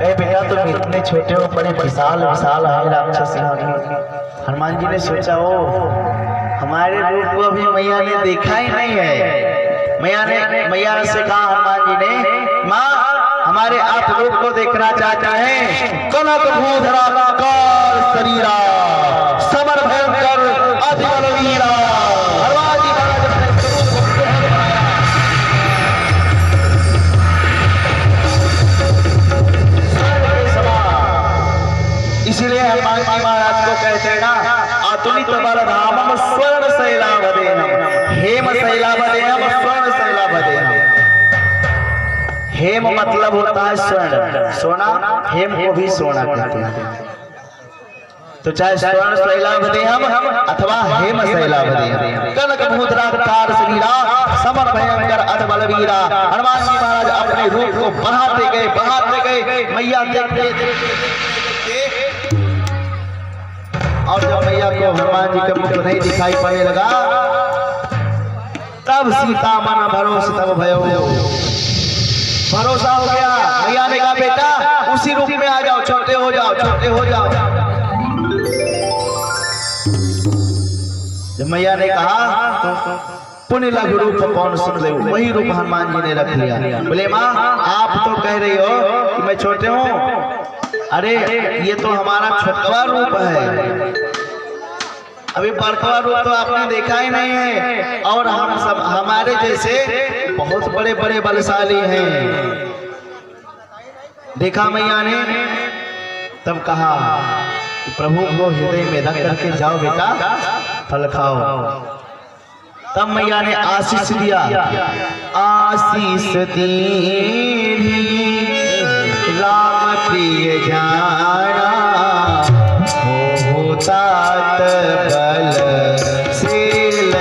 कहे बेटा तुम इतने छोटे हो, बड़े विशाल विशाल है राक्षस। हनुमान जी ने सोचा ओ हमारे रूप को अभी मैया ने देखा ही नहीं है। मैया से कहा हनुमान जी ने, माँ हमारे आप रूप को देखना चाहते हैं। कनक भूधरा काल शरीरा समर भयंकर अति बलवीरा। हनुमान जी महाराज अपने स्वरूप को इसीलिए हनुमान जी महाराज को कहते हैं ना, अतुलित बलधामम स्वर्ण शैलावदेहम, हेम शैलावदेहम स्वर्ण शैलावदेहम। हेम मतलब होता है स्वर्ण, सोना, हेम को भी सोना कहते हैं। तो चाहे स्वर्ण शैलावदेहम अथवा हेम शैलावदेहम। कनक भूधराकार शरीरा समर भयंकर अति बलवीरा। हनुमान जी महाराज अपने रूप को बढ़ाते गए। मैया देखते और जब मैया को हनुमान जी का मुख नहीं दिखाई पड़ने लगा, तब सीता मन भरोसा तब भयो। भरोसा हो गया। मैया ने कहा बेटा उसी रूप में आ जाओ, छोटे हो जाओ। जब मैया ने कहा पुण्य लघु रूप कौन सुन ले, वही रूप हनुमान जी ने रख लिया। बोले माँ आप तो कह रही हो कि मैं छोटे हूँ, अरे ये तो हमारा छोटवा रूप है, अभी बड़कवा रूप तो आपने देखा ही नहीं है। और हम सब हमारे जैसे बहुत बड़े बड़े बलशाली हैं। देखा मैया ने, तब कहा प्रभु को हृदय में रख करके जाओ बेटा फल खाओ। तब मैया ने आशीष दिया, आशीष दी राम प्रिय जाना हो तात बल शील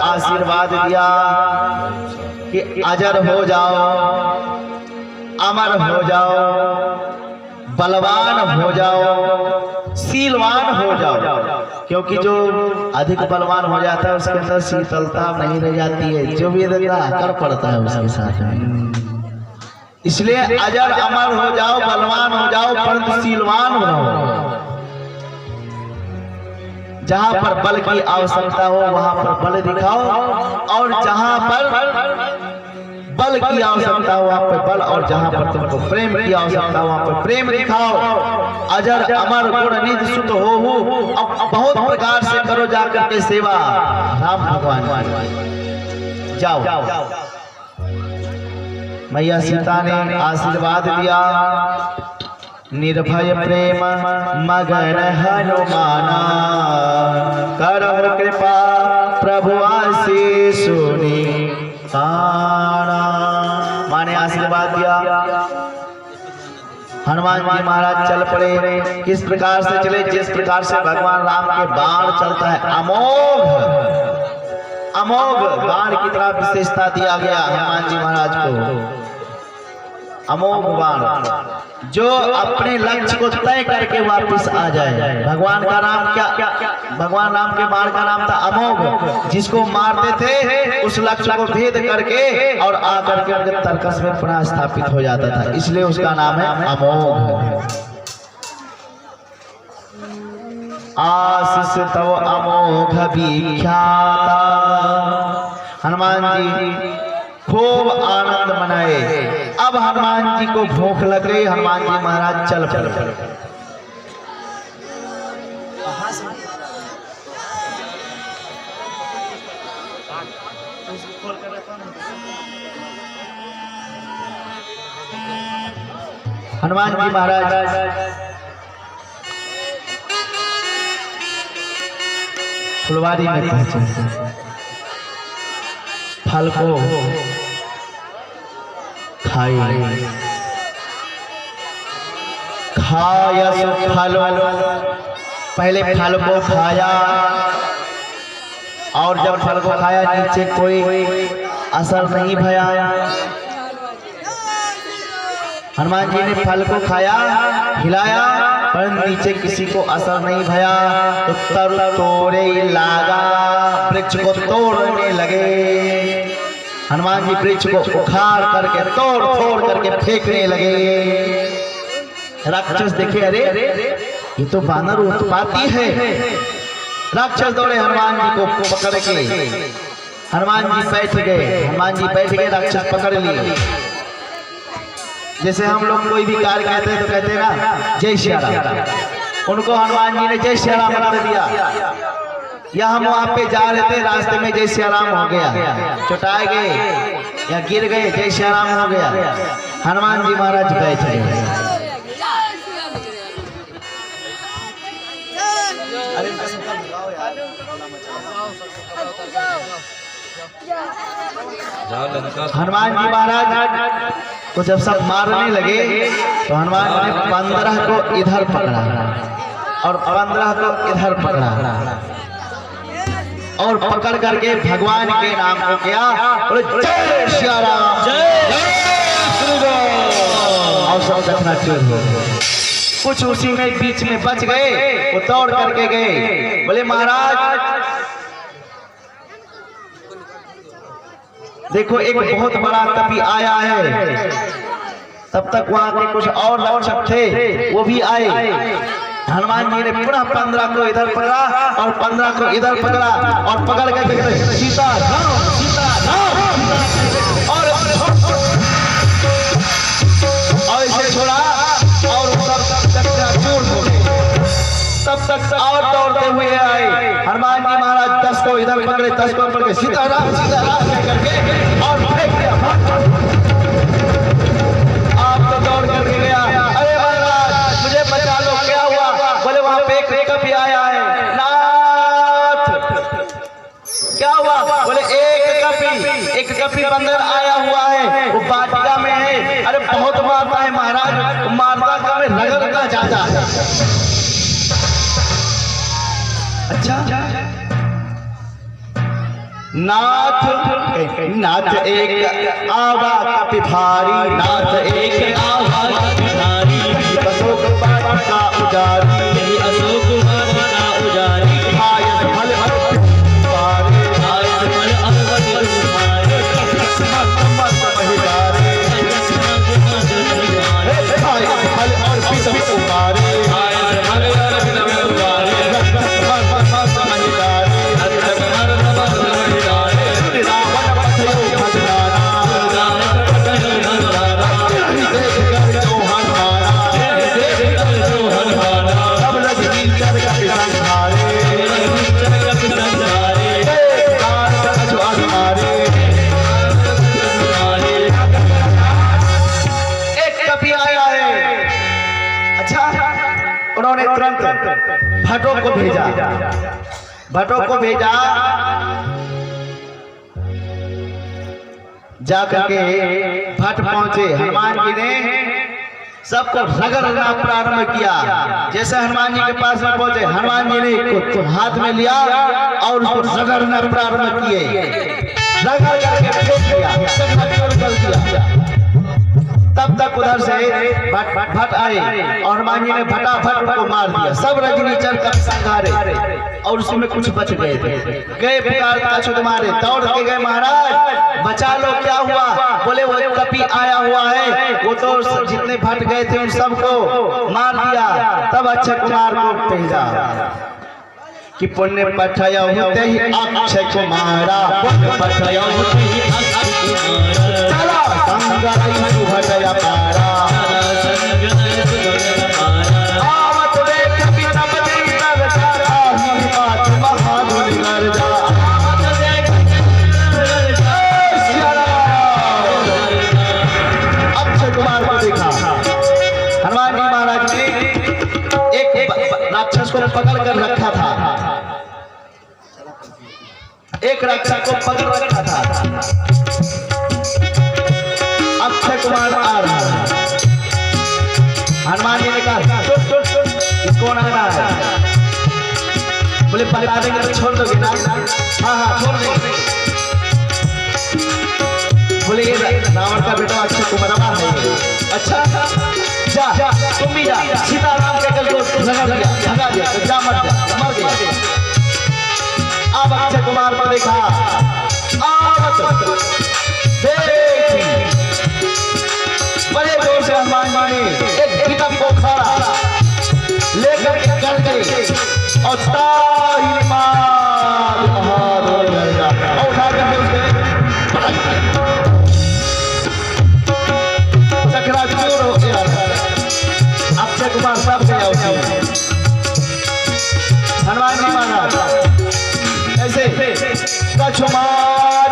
आशीर्वाद दिया कि अजर हो जाओ, अमर हो जाओ, बलवान हो जाओ, शीलवान हो जाओ। क्योंकि जो अधिक बलवान हो जाता है उसके अंदर शीतलता नहीं रह जाती है, जो भी कर पड़ता है उसके साथ में। इसलिए अजर अमर हो जाओ, बलवान हो जाओ, परंतु शीलवान हो जाओ। जहां पर बल की आवश्यकता हो वहां पर बल दिखाओ, और जहां पर बल की आवश्यकता हो वहां पर बल, और जहां पर तुमको प्रेम की आवश्यकता हो वहां पर प्रेम दिखाओ। अजर अमर गुण निधि सुत हो, अब बहुत प्रकार से करो जाकर के सेवा राम भगवान। जाओ। मैया सीता ने आशीर्वाद दिया, निर्भय प्रेम मगन हनुमाना, करहु कृपा प्रभु आशीष सुनी ताना। माने आशीर्वाद दिया। हनुमान जी महाराज चल पड़े। किस प्रकार से चले? जिस प्रकार से भगवान राम के बाण चलता है, अमोघ बाण की तरह विशेषता दिया गया हनुमान जी महाराज को, अमोघ बाण। जो अपने लक्ष्य को तय करके वापस आ जाए। भगवान का नाम क्या, भगवान राम के बाण का नाम था अमोघ। जिसको मारते थे उस लक्ष्य को भेद करके और आकर के उनके तर्कस में पुनः स्थापित हो जाता था, इसलिए उसका नाम है अमोघ। आशीष तव अमोघ विख्याता। हनुमान जी खूब आनंद मनाए। अब हनुमान जी को भूख लग गई। हनुमान जी महाराज चल पड़े। हनुमान जी महाराज फुलवारी में पहुंचे। फल को खाया फल, पहले फल को खाया और जब फल को खाया नीचे कोई असर नहीं भया। हनुमान जी ने फल को खाया, हिलाया, पर नीचे किसी को असर नहीं भया। तो तर तोड़े लागा, वृक्ष को तोड़ने लगे। हनुमान जी वृक्ष को उखाड़ करके तोड़ फोड़ करके फेंकने लगे। राक्षस देखे, अरे ये तो बानर उत्पाती है। राक्षस दौड़े हनुमान जी को पकड़ के। हनुमान जी बैठ गए। हनुमान जी बैठ गए, राक्षस पकड़ लिए। जैसे हम लोग कोई भी कार्य कहते हैं तो कहते हैं ना जय श्री राम। उनको हनुमान जी ने जय श्री राम बना दिया। या हम वहां पे जा रहे थे, रास्ते में जय श्री राम हो गया, चुटाए गए या गिर गए, जय श्री राम हो गया। हनुमान जी महाराज बैठ गए। हनुमान जी महाराज को जब सब मारने लगे तो हनुमान जी ने 15 को इधर पकड़ा और 15 को इधर पकड़ा और पकड़ करके भगवान के नाम को किया, जय श्री राम, जय श्री राम। और सब दक्षिणा चोर हो। कुछ उसी में बीच में बच गए, वो दौड़ करके गए, बोले महाराज देखो एक बहुत बड़ा कवि आया है। तब तक वहां के कुछ और रक्षक थे, वो भी आए। हनुमान जी ने पुनः 15 को इधर पकड़ा और 15 को इधर पकड़ा और पकड़ के सीता राम, सीता राम और इसे छोड़ा और सब चूर हो गए। तब तक और दौड़ते हुए आए। हनुमान जी महाराज 10 को इधर पकड़े, 10 को पकड़े, सीताराम सीताराम करके और फेंक दिया। आप तो दौड़ करके गया, अरे महाराज मुझे बचा लो, क्या हुआ? बोले वहां पे एक कवि आया है। नाथ क्या हुआ? बोले एक कवि बंदर आया हुआ है, वो वाटिका में है। अरे बहुत मारता है महाराज, मारता का में रगड़ता जाता है। अच्छा नाथ एक आवा कपि भारी, नाथ एक आवा कपि भारी, अशोक वन का उजारी, अशोक वन का उजारी, आयत फल पारे, आयत फल अरवत पारे, मत महिलारे, आयत फल और पिता उबारे, आयत फल और पिता उबारे, उन्होंने तुरंत भट्टों को भेजा। जाकर के भट्ट पहुंचे। हनुमान जी ने सबको रगड़ना प्रारंभ किया। जैसे हनुमान जी के पास में पहुंचे, हनुमान जी ने को हाथ में लिया और उसको रगड़ना प्रारंभ किए। रगड़ करके फेंक दिया, तब तक तक उधर से भट आए और हनुमान जी ने फटाफट उनको मार दिया। सब रजनी चढ़ कर संघारे और उसमें कुछ बच गए थे। गए पुकार अछूत मारे, दौड़ के गए, महाराज बचा लो, क्या हुआ? बोले वो कपी आया हुआ है, वो तो जितने भट गए थे उन सबको मार दिया। तब अक्षय कुमार को भेजा कि पुण्य पठय होते ही अक्षय कुमारा, पुण्य पठय होते ही चला संगय सुहृदय पारा। आवत देख बिना बदे नरजा, ही बात महागुण नरजा। अक्षय कुमार को देखा, हनुमान जी महाराज ने एक राक्षस को पकड़ कर रखा था, एक राक्षस को पकड़ रखा था। अक्षय कुमार आ रहा है, हनुमान जी ने कहा कौन आ रहा है? बोले बता देंगे तो छोड़ दोगे ना? हाँ हाँ छोड़ देंगे। बोले ये रावण का बेटा अक्षय कुमार है। अच्छा जा तुम भी जा, सीताराम के कल को भगा दिया तो जा, मर गया। अब अक्षय कुमार को देखा, बड़े जोर से हनुमान जी ने एक गिटप को खड़ा लेकर के कर गए और ताही मार और उठा करके उसके चक्रा चूर हो गया। अक्षय कुमार सब गया उसमें। हनुमान जी महाराज ऐसे कच्छ मार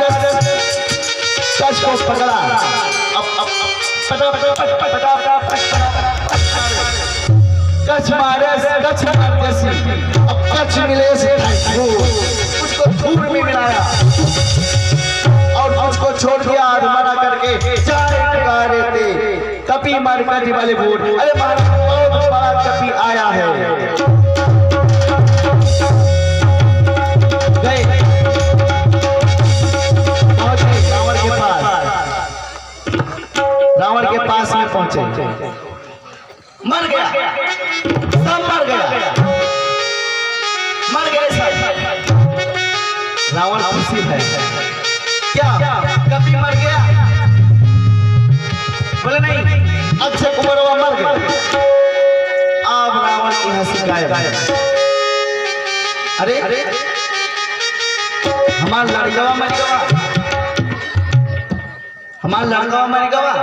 कच्छ को पकड़ा, कच्छ मारे, कच्छ जैसी अब कच्छ मिले उसको धूल में मिलाया और उसको छोड़ दिया मना करके। चार थे कपी मार कर वाले बोल, अरे महाराज बहुत बड़ा कपी आया है। गए पहुंचे रावण के पास, रावण के पास में पहुंचे, मर गया, सब मर गया, मर गए सब। रावण खुशी है, क्या कपी मर गया? बोले नहीं, अक्षय कुमार मर गया। अब रावण की हंसी गायब। अरे हमारा लड़का मर गया, हमारा लड़का मर गया।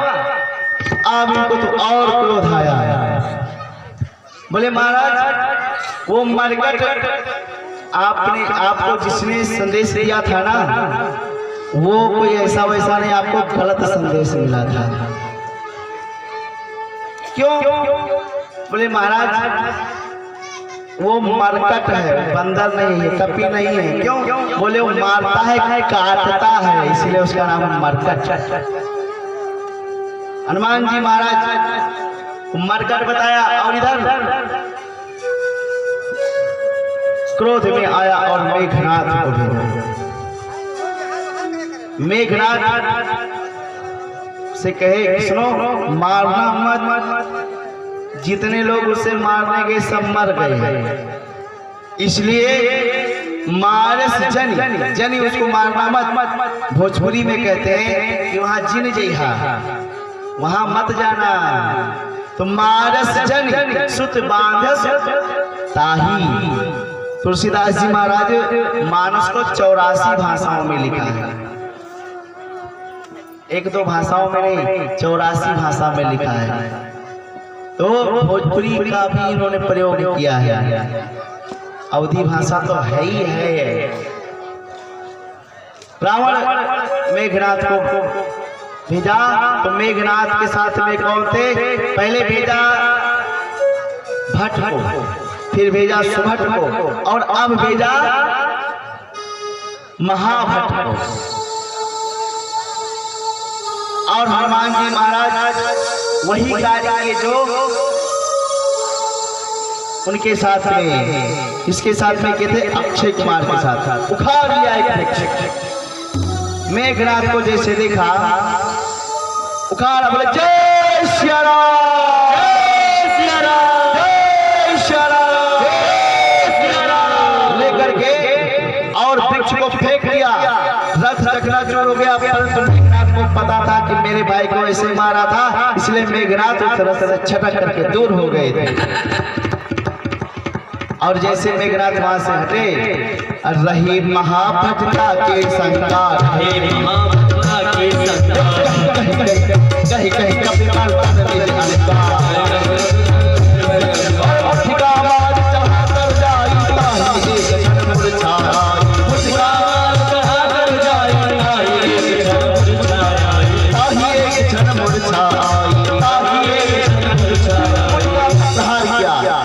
अब इनको तो और क्रोध आया। बोले महाराज वो मरकर आपने आपको जिसने संदेश दिया था ना, वो कोई ऐसा वैसा नहीं, आपको गलत संदेश मिला था। क्यों? बोले महाराज वो मरकट है, बंदर नहीं है, कपी नहीं है। क्यों? बोले वो मारता है, काटता है, इसलिए उसका नाम मरकट। हनुमान जी महाराज मरकर बताया और इधर क्रोध में आया और मेघनाथ को भेजा। मेघनाथ से कहे सुनो, मारना मत, जितने लोग उसे मारने गए सब मर गए, इसलिए मारस जनी, जनी उसको मारना मत। भोजपुरी में कहते हैं कि वहां जिन जइहा, वहां मत जाना। तो मारस जन सुत बांधस ताही। तुलसीदास जी महाराज मानस को 84 भाषाओं में लिखा है, एक दो भाषाओं में नहीं, 84 भाषा में लिखा है। तो भोजपुरी का भी इन्होंने प्रयोग किया है। अवधी भाषा तो है ही है। रावण मेघनाथ को भेजा, तो मेघनाथ के साथ में कौन थे? पहले भेजा भट्ट को, फिर भेजा सुभट को, और अब भेजा महाभट्ट को। और हनुमान जी महाराज वही कार्य किए जो उनके साथ में, इसके साथ में कहते अक्षय कुमार के साथ उखाड़ लिया एक वृक्ष। मेघनाथ को जैसे देखा उखाड़ा, बोले जय लेकर के और वृक्ष को फेंक दिया। रथ चकनाचूर हो गया। परंतु मेघनाथ को पता था कि मेरे भाई को ऐसे मारा था, इसलिए मेघनाथ उस तरह से छटक करके दूर हो गए थे। और जैसे मेघनाथ वहां से हटे, रही महाभटता के संकार, कहीं कहीं कभी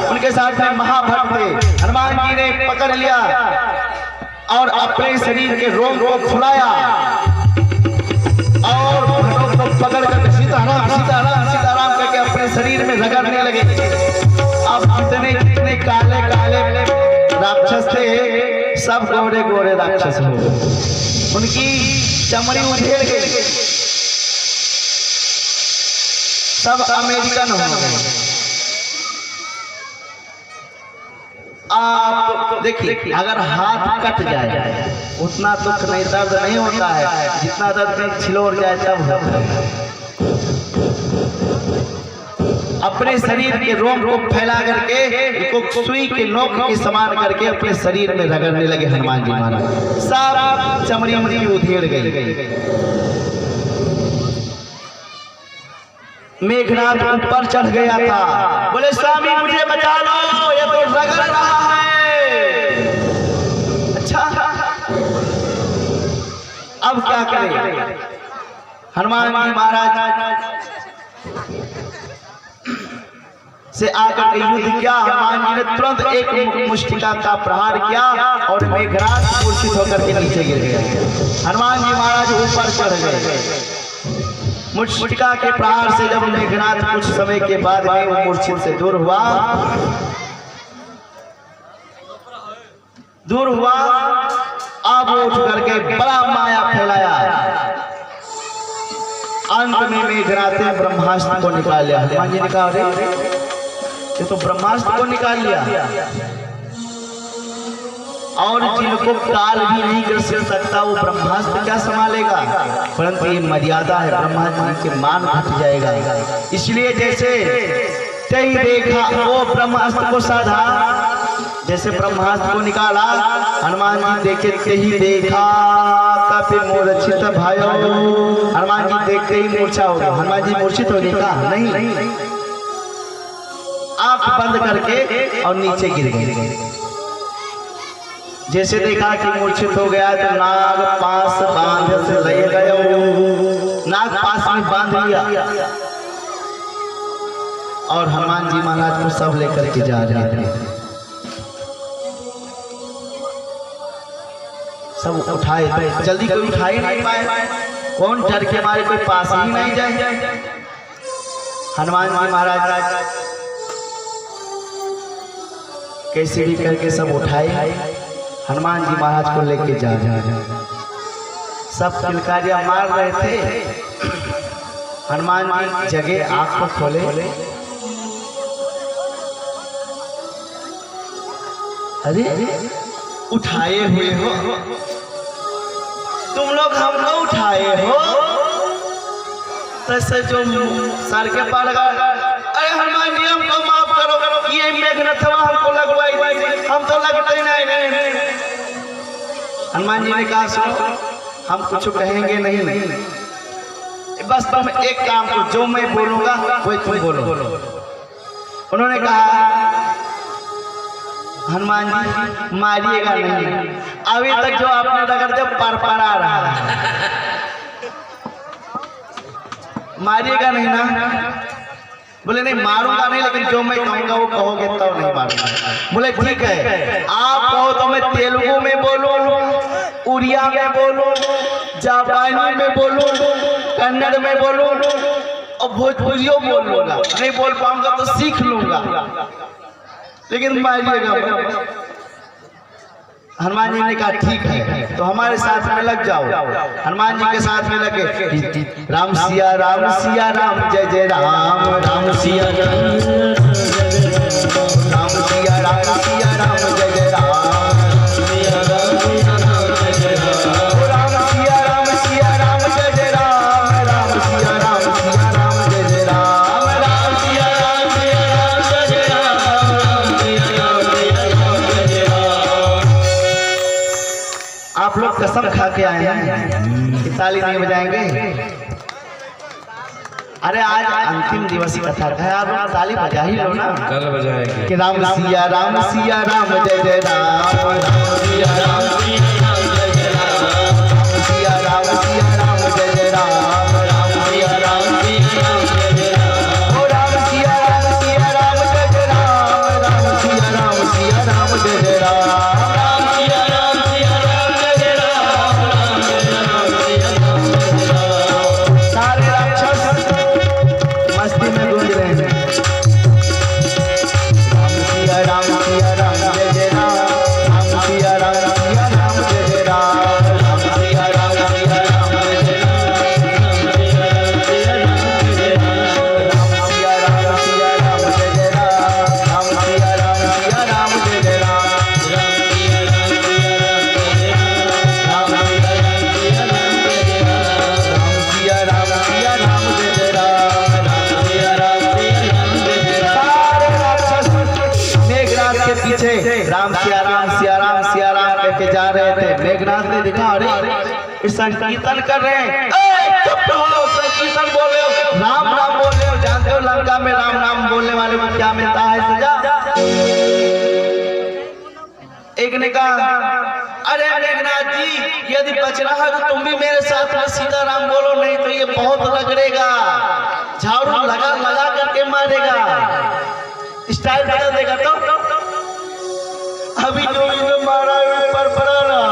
उनके साथ में महाभक्त थे। हनुमान जी ने पकड़ लिया और अपने शरीर के रोम को खुलाया और भटों को पकड़ कर सीताराम सीताराम सीताराम करके अपने शरीर में रगड़ने लगे। अब कितने कितने काले काले राक्षस थे, सब गोरे गोरे राक्षस हो गए। उनकी चमड़ी उधेड़ गई, सब अमेरिकन हो गए। आप देखिए, अगर हाथ कट जाए उतना दुख नहीं, दर्द नहीं होता है जितना दर्द में छिलोर जाए तब होता है। अपने शरीर के रोम को फैला करके उसको सुई के नोक के समान करके अपने शरीर में रगड़ने लगे हनुमान जी महाराज। सारा चमड़ी उमड़ी उधेड़ गई। मेघनाथ ऊपर चढ़ गया था, बोले स्वामी मुझे बचा लो, ये तो रगड़ रहा है। अच्छा, अब क्या करें? हनुमान जी महाराज से आकर के युद्ध किया। हनुमान जी ने तुरंत एक मुष्टिका का प्रहार किया और मेघनाथ मूर्छित होकर के नीचे गिर गया। हनुमान जी महाराज ऊपर चढ़ गए। मुष्टिका के प्रहार से जब मेघनाथ कुछ समय के बाद में वो मूर्छित से दूर हुआ, अब उठ करके बड़ा माया फैलाया। अंत में मेघनाथ ने ब्रह्मास्त्र को निकाल लिया। हनुमान जी ने कहा, अरे ये तो ब्रह्मास्त्र को निकाल लिया। और जिनको काल भी नहीं कर सकता वो ब्रह्मास्त्र क्या संभालेगा? परंतु ये मर्यादा है, ब्रह्मा जी के मान घट जाएगा। इसलिए जैसे कई देखा वो ब्रह्मास्त्र को साधा, जैसे ब्रह्मास्त्र को निकाला, हनुमान जी देखते ही देखा कभी मूर्छित भयो। हनुमान जी देखते ही मूर्छा हो गया। हनुमान जी मूर्छित हो गए? नहीं, आंख बंद करके और नीचे गिर गए। जैसे देखा कि मूर्छित हो गया तो नाग पास बांध से ले गए, नाग पास में बांध लिया और हनुमान जी महाराज को सब लेकर के जा रहे थे। सब उठाए थे, जल्दी कोई उठा ही नहीं पाए। कौन डर के मारे कोई पास ही नहीं जाए। हनुमान जी महाराज कैसे भी करके सब उठाए, हनुमान जी महाराज को लेके जा रहे। सब किलकारियां मार रहे थे। हनुमान जी जगे, आंख को खोले, अरे उठाए हुए हो तुम लोग, हमको उठाए हो। तैसे जो सर के पार लगा, अरे हनुमान जी हमको माफ करो, ये मेघनाथ हमको लगवाई, हम तो लगते नहीं। हनुमान जी ने कहा, सुनो हम कुछ कहेंगे नहीं, बस तुम एक काम करो, जो मैं बोलूंगा वही तुम बोलो। उन्होंने कहा, हनुमान जी मारिएगा नहीं, अभी तक जो आपने रगड़ दिया पर आ रहा है, मारिएगा नहीं ना? बोले नहीं मारूंगा नहीं, लेकिन जो मैं कहूंगा वो कहोगे तब नहीं मारूंगा। बोले ठीक है, आप कहो तो मैं तेलुगु में बोलूं, उड़िया में बोलूं, जापानी में बोलूं, कन्नड़ में बोलूं और भोजपुरियों बोल लूंगा। नहीं बोल पाऊंगा तो सीख लूंगा, लेकिन मारिएगा। हनुमान जी ने कहा ठीक है, तो हमारे साथ में लग जाओ। हनुमान जी के साथ में लगे। राम सिया राम जय जय राम, राम सिया राम सिया राम जय जय राम, आप लोग कसम खा के आए हैं कि ताली नहीं बजाएंगे। अरे आज अंतिम दिवस कथा है, आप लोग ताली बजा ही लो ना। कल बजाएंगे कि राम सिया राम जय जय राम, राम सिया राम जय जय राम, राम सिया राम जय जय राम, राम सिया राम जय जय राम, ओ राम सिया राम जय जय राम, राम सिया राम जय जय राम। राम सिया राम कहके जा रहे थे। मेघनाथ ने देखा, अरे संकीर्तन कर रहे हैं, संकीर्तन बोल रहे हो, राम बोल रहे हो। जानते हो लंका में राम नाम बोलने वाले को क्या मिलता है? सजा। एक ने कहा, अरे मेघनाथ जी यदि बच रहा है तो तुम भी मेरे साथ में सीताराम बोलो, नहीं तो ये बहुत रगड़ेगा, झाड़ू लगा करके मारेगा, स्टाइल बदल देगा। तो अभी जो मारा ऊपर पड़ा रहा,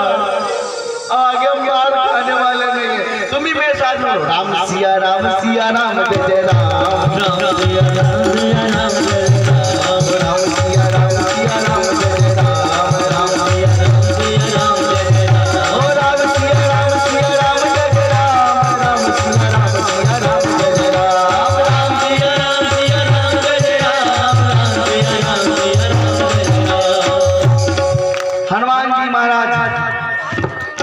आगे मार खाने वाले नहीं है। तुम ही मेरे साथ में राम सिया राम जय जय राम, राम सिया राम जय जय राम, राम सिया राम जय जय राम, राम सिया राम जय जय राम, ओ राम सिया राम जय जय राम, राम सिया राम जय जय राम, राम सिया राम जय जय राम। हनुमान जी महाराज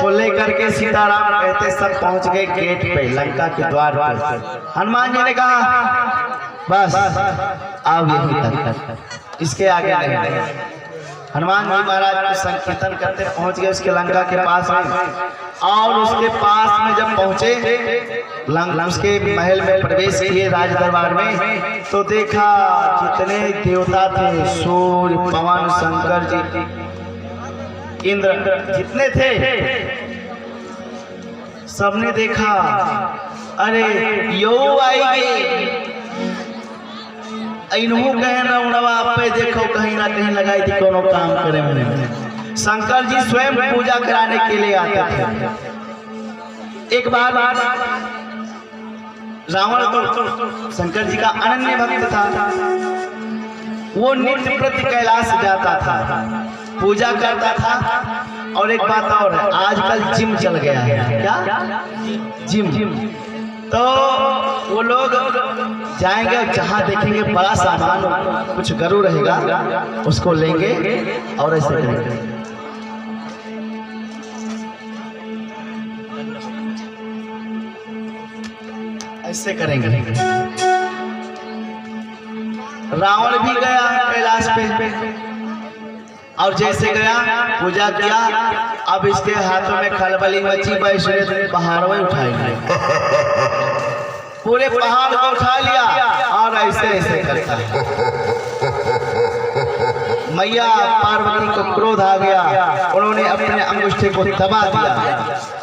को लेकर के सीताराम कहते सब पहुंच गए गेट पे, लंका के द्वार पर। हनुमान जी ने कहा बस आओ यहीं तक, इसके आगे नहीं। हनुमान जी महाराज को संकीर्तन करते पहुंच गए उसके लंका के पास में, और उसके पास में जब पहुंचे उसके महल में प्रवेश किए राज दरबार में, तो देखा जितने देवता थे, सूर्य पवन शंकर जी इंद्र जितने थे, सबने देखा, अरे यो आएगी इन्हों कहे ना उड़वा पे देखो कहीं ना कहीं लगाई थी कोनो काम करे मैंने। शंकर जी स्वयं पूजा कराने के लिए आते थे। एक बार रावण तो शंकर जी का अनन्य भक्त था, वो नित्य प्रति कैलाश जाता था, पूजा करता था। और एक बात और है, आजकल जिम चल गया है, क्या जिम, तो वो लोग जाएंगे जहाँ देखेंगे बड़ा सामान कुछ गरु रहेगा, उसको लेंगे और ऐसे करेंगे। ऐसे करेंगे। रावण भी गया कैलाश पे, और जैसे गया पूजा किया, अब इसके हाथों में खलबली मची, वैष्णव पहाड़ में उठाएंगे, पूरे पहाड़ को उठा लिया और ऐसे ऐसे करता है। मैया पार्वती को क्रोध आ गया, उन्होंने अपने अंगूठे को दबा दिया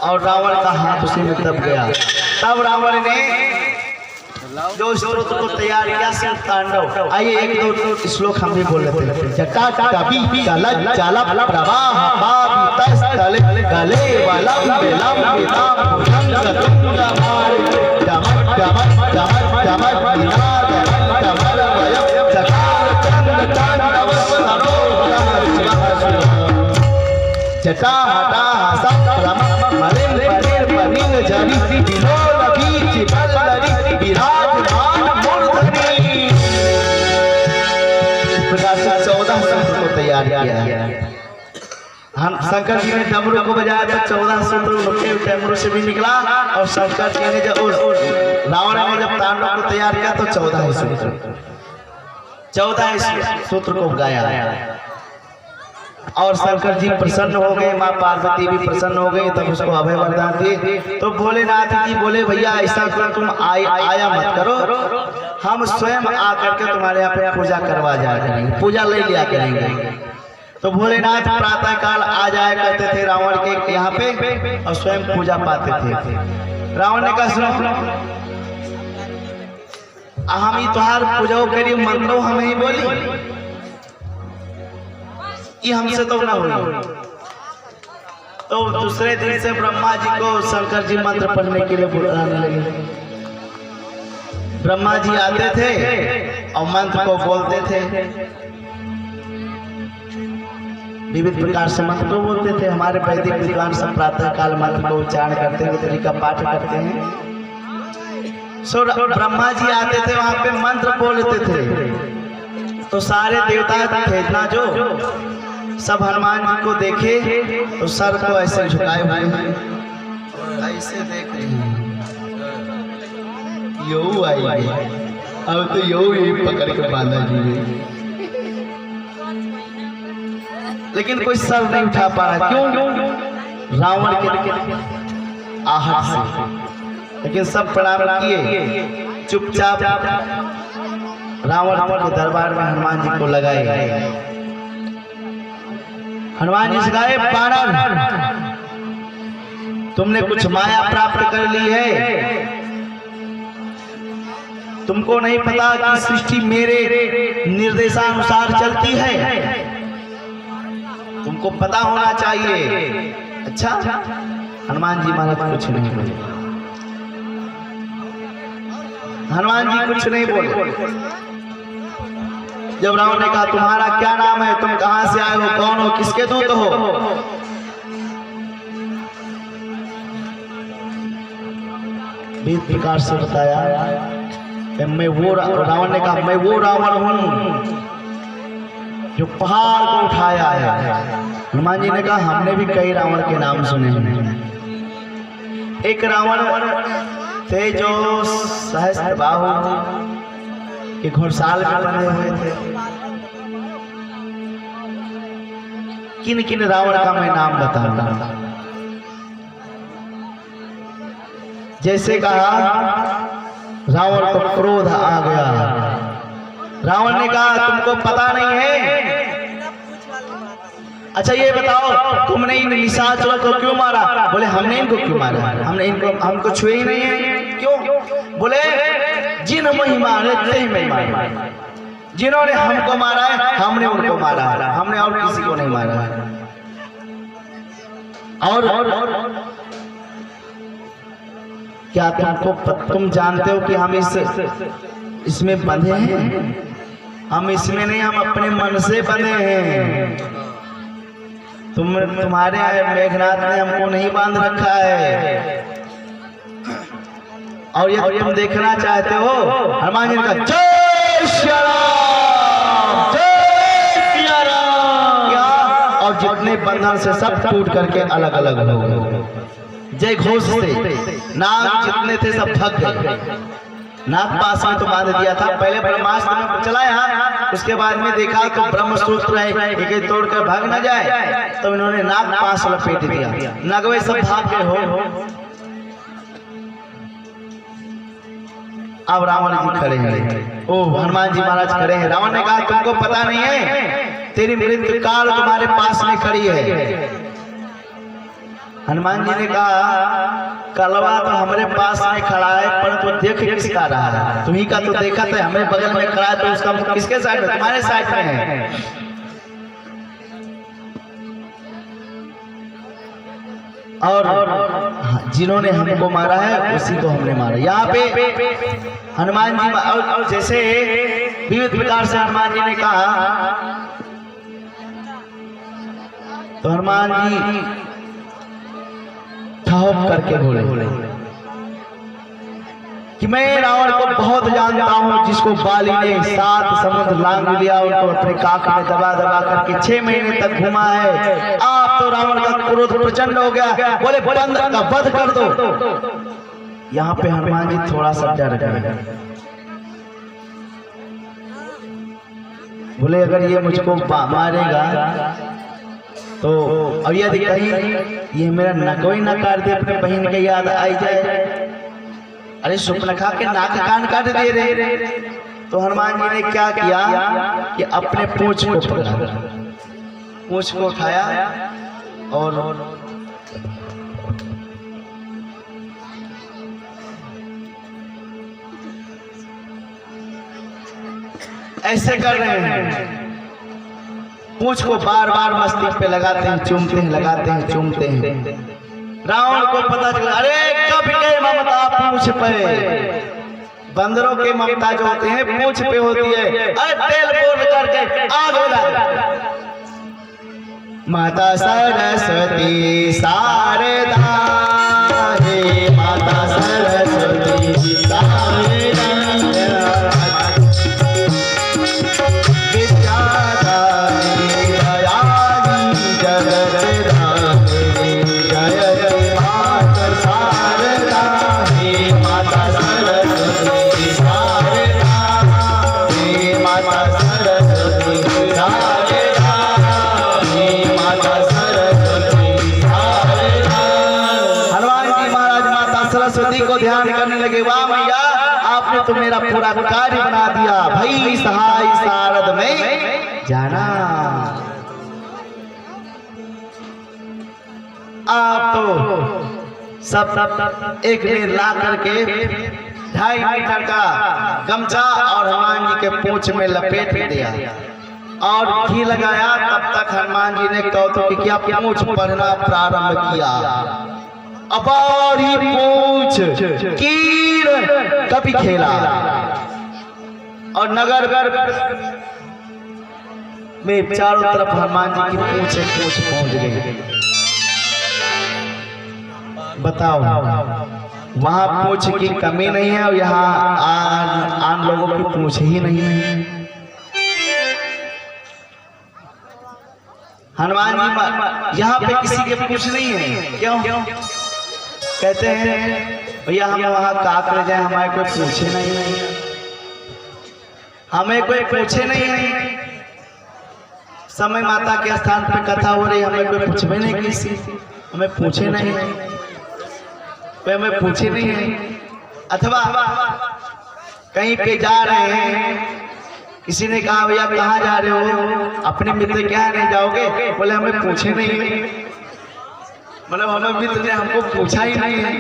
और रावण का हाथ उसी में दब गया। तब रावण ने जो स्तोत्र को तैयार किया, शिव तांडव। आइए एक दो श्लोक हम भी बोल लेते हैं। जटा कवि कल चाला प्रवाह पावित स्थल गले वलम विलम विदाम भुजंग तुंग मार डमक डमक डमक डमक विनाद डमक वयम जकार चंद तांडव सरोवर जटा हटा हसा रम मलिन पनीर पनीर जरी बिलोल बीच बल्लरी विराजमान मूर्धनि। इस प्रकार से 14 सूत्र को तैयार किया। हम शंकर जी ने डमरू को बजाया तो 14 सूत्र के डमरू से भी निकला, और शंकर जी ने जब रावण ने जब तांडव को तैयार किया तो 14 सूत्र को गाया, और शंकर जी प्रसन्न हो गए, माँ पार्वती भी प्रसन्न हो गई, तब उसको अभय वरदान दिए। तो भोलेनाथ जी बोले भैया ऐसा तुम आया मत करो, हम स्वयं आकर के तुम्हारे यहाँ पे पूजा करवा जाया करेंगे, पूजा ले लिया करेंगे। तो भोलेनाथ प्रातः काल आ जाया करते थे रावण के यहाँ पे, और स्वयं पूजा पाते थे। रावण ने कहा सुनो, हम ही तुहार पूजा करिए, मंत्रो हमें ही बोली, ये हमसे तो ना हुई। तो दूसरे दिन से ब्रह्मा जी को शंकर जी मंत्र पढ़ने के लिए बुलाने लगे। ब्रह्मा जी आते थे और मंत्र को बोलते थे, विविध प्रकार से मंत्र को बोलते थे। हमारे वैदिक विद्वान सब प्रातः काल मंत्र को उच्चारण करते हैं, तरीका पाठ करते हैं। सो ब्रह्मा जी आते थे, वहां पे मंत्र बोलते थे, तो सारे देवता भेजना जो सब हनुमान जी को देखे तो सर को ऐसे झुकाए हुए हैं, ऐसे देख रहे हैं, यो आई अब तो यो ही पकड़ के बांधा जी, लेकिन कोई सर नहीं उठा पा रहा। क्यों? रावण के आहट से। लेकिन सब प्रणाम किए, चुपचाप रावण के दरबार में हनुमान जी को लगाए। हनुमान जी से कहे बानर, तुमने कुछ माया प्राप्त कर ली है, तुमको नहीं पता कि सृष्टि मेरे निर्देशानुसार चलती है, तुमको पता होना चाहिए। अच्छा, हनुमान जी महाराज कुछ नहीं बोले, हनुमान जी कुछ नहीं बोले। जब रावण ने कहा तुम्हारा क्या नाम है, तुम कहां से आए हो, कौन हो, किसके दूत हो? बीस प्रकार से बताया। मैं वो रावण ने कहा मैं वो रावण हूं जो पहाड़ को उठाया है। हनुमान जी ने कहा हमने भी कई रावण के नाम सुने हैं। एक रावण थे जो सहस्त्रबाहु के घोड़साल में बने हुए थे। किन किन रावण का मैं नाम बताऊंगा। जैसे कहा रावण को क्रोध आ गया। रावण ने कहा तुमको पता नहीं है, अच्छा ये बताओ तुमने इन निशाचरों को क्यों मारा? बोले हमने इनको क्यों मारा, हमको छुए ही नहीं है। क्यों? बोले जिन महिमा मारे, जिन्होंने हमको मारा है हमने उनको मारा है, हमने और किसी को नहीं मारा है। और क्या तुम जानते हो कि हम इसमें बंधे हैं? हम इसमें नहीं, हम अपने मन से बंधे हैं। तुम्हारे मेघनाथ ने हमको नहीं बांध रखा है। और ये तुम देखना चाहते हो, हनुमान जी ने कहा जय श्री राम, जय श्री राम। क्या? और जितने बंधन से सब टूट करके अलग अलग हो गए। जय घोष से नाग जितने थे सब भग गए। नाग पास में तो बांध दिया था, पहले ब्रह्मास्त्र में चला यहाँ, उसके बाद में देखा तो ब्रह्म सूत्र है एक तोड़कर भाग न जाए, तो इन्होंने नाग पास लपेट दिया। नगवे सब भाग गए हो। अब रावण जी खड़े हैं, ओ हनुमान जी महाराज खड़े हैं। रावण ने कहा तुमको पता नहीं है, तेरी मृत्यु काल तुम्हारे पास में खड़ी है। हनुमान जी ने कहा कलवा तो हमारे पास में खड़ा है, पर तो देख किसका रहा है? तुम्ही का तो देखा था, हमारे बगल में खड़ा है, तो उसका किसके साइड में? तुम्हारे साइड में है। और जिन्होंने हमको मारा है उसी को हमने मारा। यहाँ पे हनुमान जी और जैसे विविध प्रकार से हनुमान जी ने कहा तो हनुमान जी ठहर करके बोले कि मैं रावण को बहुत जानता हूँ, जिसको बाली ने 7 समुद्र लांघ लिया, उनको अपने काख में दबा दबा करके 6 महीने तक घुमा है। आप तो रावण का क्रोध प्रचंड हो गया, बोले बंद का वध कर दो। यहाँ पे हनुमान जी थोड़ा सा डर गए, बोले अगर ये मुझको मारेगा तो अब यदि कहीं ये मेरा नकोई न काट दे, अपने बहन के याद आई जाए, अरे सुपनखा के नाक कान काट दे रहे। तो हनुमान जी ने क्या किया कि अपने पूंछ को पकड़ा, पूंछ को उठाया और ऐसे कर रहे हैं, पूंछ को बार बार मस्तिष्क पे लगाते हैं, चूमते हैं, लगाते हैं, चूमते हैं। रावण को पता चला, अरे कब के ममता पूंछ पे, बंदरों के ममता जो होते हैं पूंछ पे होती है। अरे तेल बोल करके आग लगा। माता सरस्वती शारदा हे माता सरस्वती शारदा को ध्यान करने लगे। वाह मैया, आपने तो मेरा पूरा कार्य बना दिया, भई सहाय सारद में जाना। आप तो सब एक ने ला करके 2.5 मीटर का गमछा और हनुमान जी के पूंछ में लपेट दिया और घी लगाया। तब तक हनुमान जी ने कौतुक किया, पूंछ पढ़ना प्रारंभ किया। अपारी पूंछ कीर कपि खेला और नगर में चारों तरफ हनुमान जी की पूंछ पहुंच गई। बताओ, वहां पूंछ की कमी नहीं है और यहाँ आम लोगों की पूंछ ही नहीं है। हनुमान जी यहाँ पे किसी के पूंछ नहीं है। क्यों कहते हैं भैया हम वहां काक ले जाए, हमारे कोई पूछे नहीं है, हमें कोई पूछे नहीं है। समय माता के स्थान पे कथा हो रही, हमें कोई पूछे नहीं, किसी हमें पूछे नहीं है, कोई हमें पूछे नहीं है। अथवा कहीं पे जा रहे हैं, किसी ने कहा भैया कहाँ जा रहे हो, अपने मित्र क्या नहीं जाओगे, बोले हमें पूछे नहीं है, मतलब हमें मित्र ने हमको पूछा ही नहीं है।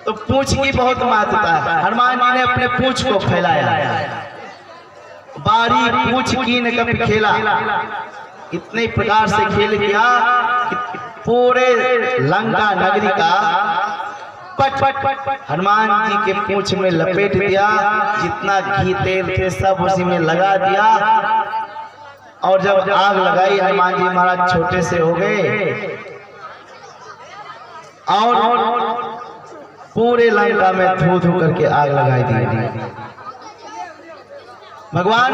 तो पूंछ की बहुत महत्वता है। हनुमान जी ने अपने पूंछ को फैलाया, बारी पूंछ की ने कभी खेला, इतने प्रकार से खेल किया कि पूरे लंका नगरी का पट हनुमान जी के पूंछ में लपेट दिया। जितना घी तेल थे सब उसी में लगा दिया और जब आग लगाई, हनुमान जी महाराज छोटे से हो गए और पूरे लंका में धू धू करके आग लगाई दी। भगवान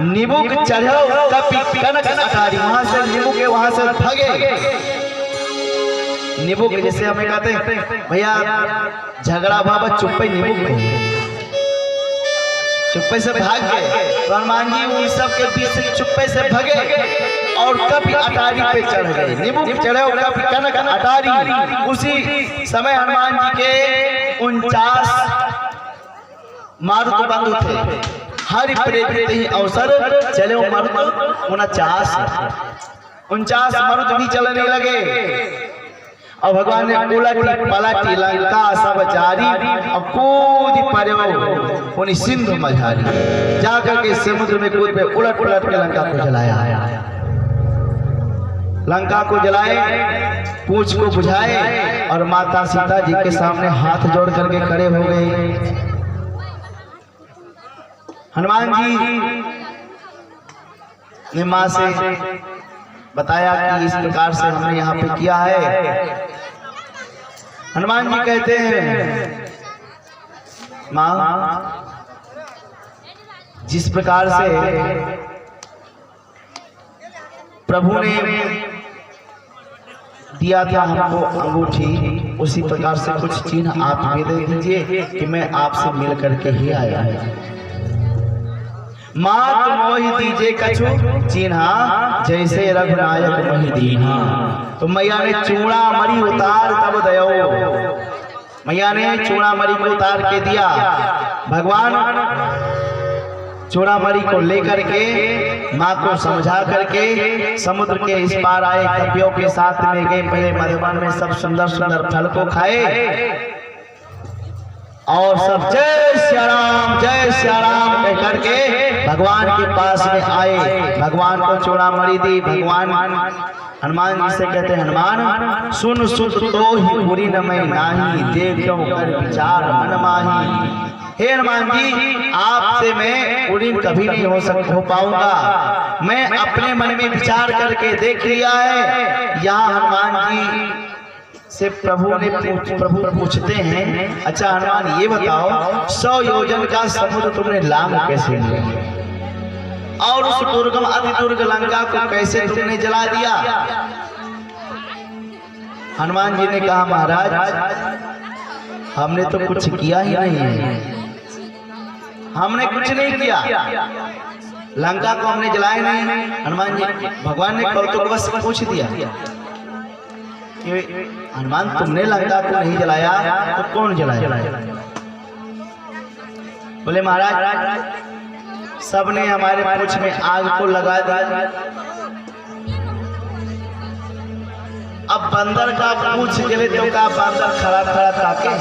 नींबू चढ़ो कनक अटारी, वहां से नींबू के वहां से भागे। नींबू के जैसे हमें कहते हैं भैया झगड़ा बाबा चुप्पे नींबू चुप्पे से भाग गए। तो हनुमान जी उन सब के बीच से चुप्पे से भागे और कभी अटारी पे चढ़ गए। नींबू चढ़े और कभी कनक अटारी। उसी समय हनुमान जी के 49 मारुत बंधु थे। हरि प्रेरित ही अवसर चले मारुत 49 मारुत भी चलने लगे और भगवान ने उलटी पलटी लंका सब जारी और कूद पड़ो उन्हीं सिंधु मझारी, जाकर के समुद्र में कूद पे उलट पलट के लंका को जलाया। लंका को जलाए, पूंछ को बुझाए और माता सीता जी के सामने हाथ जोड़ करके खड़े हो गए। हनुमान जी ने मां से बताया कि इस प्रकार से हमने यहाँ पे किया है। हनुमान जी कहते हैं माँ, जिस प्रकार से प्रभु ने दिया था हमको अंगूठी, उसी प्रकार से कुछ चिन्ह आप भी दे दीजिए कि मैं आपसे मिल करके ही आया है। मात मोहि दीजे कछु चिन्हा, जैसे रघुनायक मोहि दीन्हा। तो मैया ने चूड़ा मरी उतार तब दयो, मैया ने चूड़ा मरी को उतार के दिया। भगवान चूड़ा मरी को लेकर के माँ को समझा करके समुद्र के इस पार आए, कपियों के साथ में गए। पहले मधुबन में सब सुंदर सुंदर फल को खाए और सब जय सिया राम कह करके भगवान के पास में आए। भगवान को चूड़ा मरी दी। भगवान हनुमान जी से कहते हैं, हनुमान सुन सुत तो ही बुरी न मैं नाही, देखो कर विचार मन माही। हे हनुमान जी, आपसे मैं उड़ीन कभी नहीं हो पाऊंगा। मैं अपने मन में विचार करके देख लिया है। यहाँ हनुमान जी से प्रभु पूछते हैं, अच्छा हनुमान ये बताओ 100 योजन का समुद्र तुमने लांघ कैसे लिया और उस दुर्गम अति दुर्ग लंका को कैसे तुमने जला दिया? हनुमान जी ने कहा, महाराज हमने तो कुछ किया ही नहीं है, हमने कुछ नहीं किया, लंका को हमने जलाया नहीं। हनुमान जी भगवान ने कौतुकवश पूछ दिया कि हनुमान तुमने लंका को नहीं जलाया तो कौन जलाया? बोले महाराज सबने हमारे पूंछ में आग को लगा दिया। अब बंदर का पूंछ जले तो का बंदर खड़ा खड़ा ताके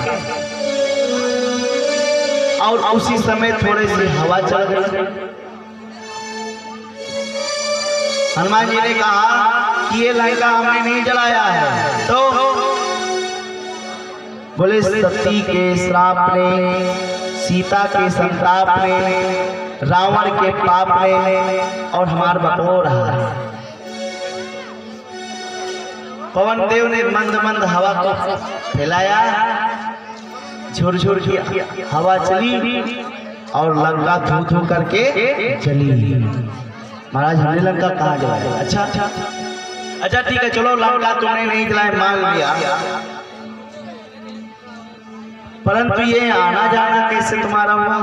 और उसी समय थोड़ी सी हवा चल गई। हनुमान जी ने कहा कि ये लंका हमने नहीं जलाया है। तो बोले सती के श्राप ने, सीता के संताप ने, रावण के पाप ने और हमार बटोर रहा है। पवन देव ने मंद मंद हवा को फैलाया, झुरझुर की हवा चली और लंका धू धू करके चली। महाराज हमने लंका कहाँ जलाया? अच्छा ठीक है, चलो लंका तुमने नहीं जलाया मान लिया, परंतु ये आना जाना कैसे तुम्हारा हुआ?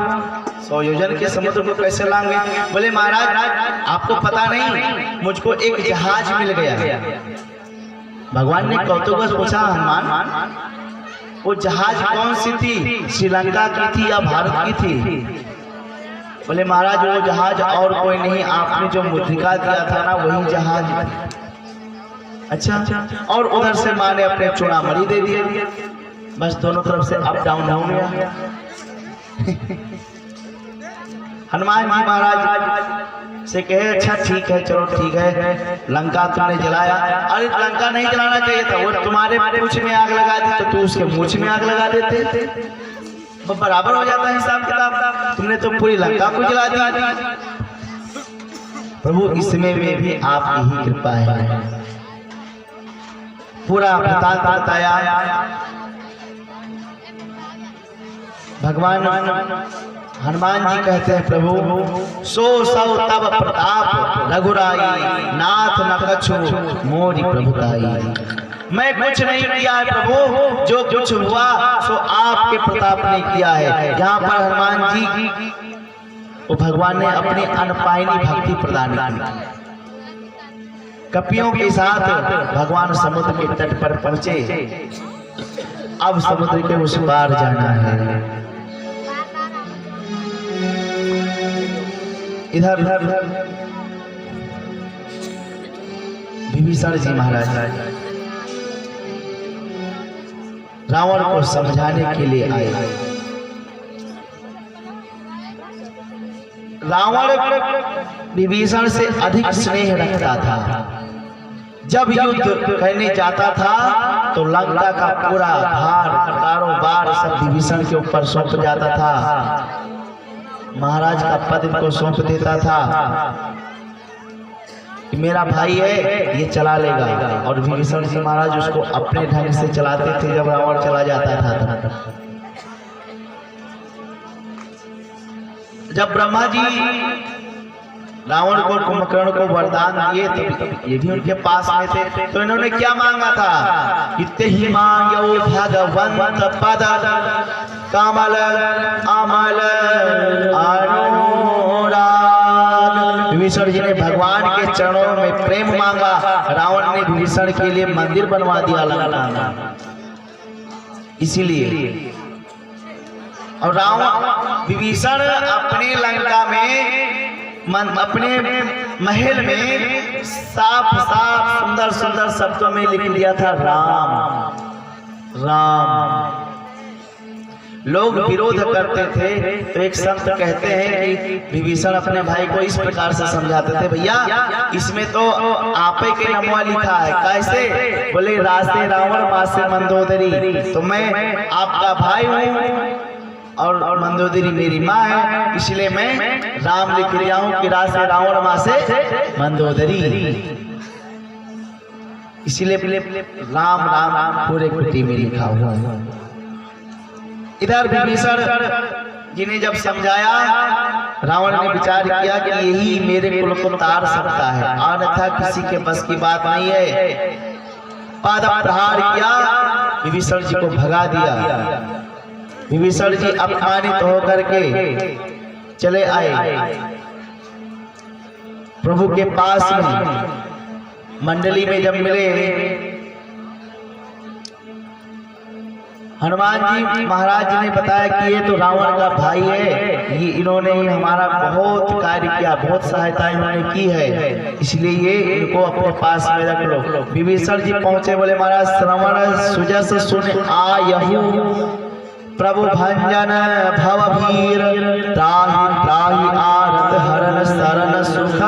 100 योजन के समुद्र को कैसे लांगे? बोले महाराज आपको पता नहीं, मुझको एक जहाज मिल गया। भगवान ने कौतुकवश पूछा, हनुमान वो जहाज कौन सी थी, श्रीलंका की थी या भारत की थी? बोले महाराज वो जहाज और कोई नहीं, आपने जो मुद्रिका दिया था ना वही जहाज। अच्छा, और उधर से माँ ने अपने चूड़ामणि दे दिया, बस दोनों तरफ से अप डाउन हो गया। हनुमान जी महाराज से कहे, अच्छा ठीक है, चलो ठीक है, लंका तुमने जलाया। अरे लंका नहीं जलाना चाहिए था, वो तुम्हारे पूंछ में आग लगा दी तो तू उसके मूंछ में आग लगा देते, वो बराबर हो जाता है हिसाब किताब। तुमने तो पूरी लंका को जला दी। प्रभु इसमें भी आपकी ही कृपा है। पूरा वृतांत बताया। भगवान हनुमान जी कहते हैं, प्रभु सो सौ तब प्रताप रघुराई, नाथ न कछु मोरी प्रभुताई। मैं कुछ नहीं किया है प्रभु, जो कुछ हुआ सो आपके प्रताप ने किया है। यहाँ पर हनुमान जी को भगवान ने अपनी अनपायनी भक्ति प्रदान की। कपियों के साथ भगवान समुद्र के तट पर पहुंचे। अब समुद्र के उस पार जाना है। इधर विभीषण जी महाराज रावण को समझाने के लिए आए। रावण विभीषण से अधिक स्नेह रखता था। जब युद्ध करने जाता था तो लंका का पूरा भार कारोबार सब विभीषण के ऊपर सौंप जाता था। महाराज का पद को सौंप देता था। कि मेरा भाई है ये चला लेगा, और विभीषण जी महाराज उसको अपने ढंग से चलाते थे जब रावण चला जाता था। जब ब्रह्मा जी रावण को कुंभकर्ण को वरदान दिए तो ये भी उनके पास में थे, तो इन्होंने क्या मांगा था? इत्ते ही मांगो भगवंत पद कमल अमल अनुराग। विभीषण जी ने भगवान के चरणों में प्रेम मांगा, रावण ने विभीषण के लिए मंदिर बनवा दिया लंका, इसीलिए। और रावण विभीषण अपने लंका में अपने महल में साफ साफ सुंदर सुंदर शब्दों में लिख दिया था राम राम। लोग विरोध करते थे तो एक संत कहते हैं कि विभीषण अपने भाई को इस प्रकार से समझाते थे, भैया इसमें तो आपे के नमवा लिखा है, कैसे? बोले रास्ते रावण मासे मंदोदरी, तो मैं आपका भाई हूँ और मंदोदरी मेरी माँ है, इसलिए मैं राम लिख लिया हूँ कि रास्ते रावण माँ से मंदोदरी, इसीलिए राम राम पूरे कृति में लिखा हुआ है। इधर विभीषण जी ने जब समझाया, रावण ने विचार किया कि यही मेरे कुल को तार सकता है, अन्यथा किसी के बस की बात नहीं है। पाद प्रहार किया, विभीषण जी को भगा दिया। विभीषण जी अपमानित होकर के चले आए प्रभु के पास में। मंडली में जब मिले, हनुमान जी महाराज जी ने बताया कि ये तो रावण का भाई है, ये इन्होंने हमारा बहुत कार्य किया, बहुत सहायता इन्होंने की है, इसलिए ये इनको अपने पास में रख लो। विभीषण जी पहुंचे, बोले महाराज श्रवण सुजस सुन आयहु प्रभु भंजन भवभीर त्राहि त्राहि आरत हरण शरण सुख